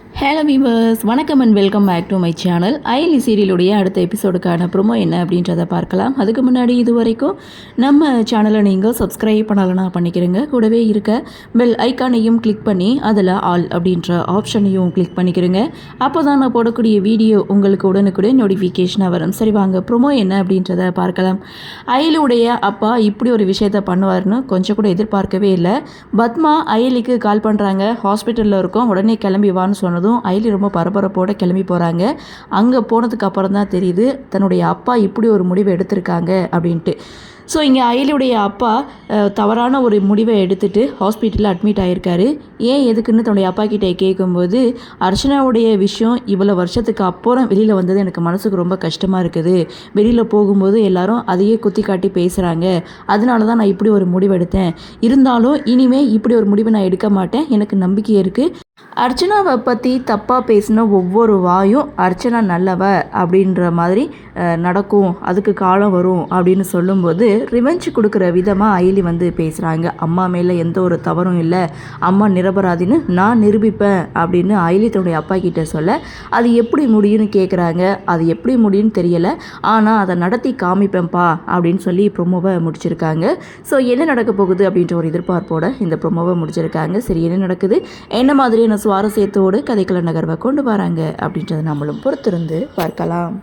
Hello viewers, வணக்கம் and welcome back to my channel. Ayali சீரியலுடைய அடுத்த எபிசோடுக்கான ப்ரோமோ என்ன அப்படின்றத பார்க்கலாம். அதுக்கு முன்னாடி இது வரைக்கும் நம்ம சேனலை நீங்கள் சப்ஸ்கிரைப் பண்ணலைன்னா பண்ணிக்கிறங்க. கூடவே இருக்க பெல் ஐக்கானையும் கிளிக் பண்ணி அதில் ஆல் அப்படின்ற ஆப்ஷனையும் கிளிக் பண்ணிக்கிறங்க. அப்போ தான் நான் போடக்கூடிய வீடியோ உங்களுக்கு உடனுக்குடன் நோட்டிஃபிகேஷனாக வரும். சரி வாங்க ப்ரோமோ என்ன அப்படின்றத பார்க்கலாம். அயலுடைய அப்பா இப்படி ஒரு விஷயத்த பண்ணுவார்னு கொஞ்சம் கூட எதிர்பார்க்கவே இல்லை. பத்மா அயலிக்கு கால் பண்ணுறாங்க. ஹாஸ்பிட்டலில் இருக்கோம், உடனே கிளம்பி வான்னு சொன்னதும் அயலி ரொம்ப பரபரப்போடு கிளம்பி போகிறாங்க. அங்கே போனதுக்கு அப்புறம் தான் தெரியுது தன்னுடைய அப்பா இப்படி ஒரு முடிவை எடுத்திருக்காங்க அப்படின்ட்டு. ஸோ இங்கே அயலியுடைய அப்பா தவறான ஒரு முடிவை எடுத்துகிட்டு ஹாஸ்பிட்டலில் அட்மிட் ஆகியிருக்காரு. ஏன் எதுக்குன்னு தன்னுடைய அப்பா கிட்டே கேட்கும்போது, அர்ச்சனாவுடைய விஷயம் இவ்வளோ வருஷத்துக்கு அப்புறம் வெளியில் வந்தது எனக்கு மனசுக்கு ரொம்ப கஷ்டமாக இருக்குது. வெளியில் போகும்போது எல்லாரும் அதையே குத்தி காட்டி பேசுகிறாங்க. அதனால தான் நான் இப்படி ஒரு முடிவு எடுத்தேன். இருந்தாலும் இனிமேல் இப்படி ஒரு முடிவை நான் எடுக்க மாட்டேன். எனக்கு நம்பிக்கை இருக்குது. அர்ச்சனாவை பற்றி தப்பாக பேசின ஒவ்வொரு வாயும் அர்ச்சனா நல்லவ அப்படின்ற மாதிரி நடக்கும், அதுக்கு காலம் வரும் அப்படின்னு சொல்லும்போது ரிவெஞ்ச் கொடுக்குற விதமாக அயலி வந்து பேசுகிறாங்க. அம்மா மேலே எந்த ஒரு தவறும் இல்லை, அம்மா நிரபராதின்னு நான் நிரூபிப்பேன் அப்படின்னு அயலி தன்னுடைய அப்பா கிட்ட சொல்ல, அது எப்படி முடியும்னு கேட்குறாங்க. அது எப்படி முடியும்னு தெரியலை, ஆனால் அதை நடத்தி காமிப்பேன்ப்பா அப்படின்னு சொல்லி ப்ரொமோவை முடிச்சிருக்காங்க. ஸோ என்ன நடக்க போகுது அப்படின்ற ஒரு எதிர்பார்ப்போட இந்த ப்ரொமோவை முடிச்சிருக்காங்க. சரி, என்ன நடக்குது, என்ன மாதிரியான சுவாரஸ்யத்தோடு கதைக்கள நகர்வை கொண்டு வராங்க அப்படின்றத நம்மளும் பொறுத்திருந்து பார்க்கலாம்.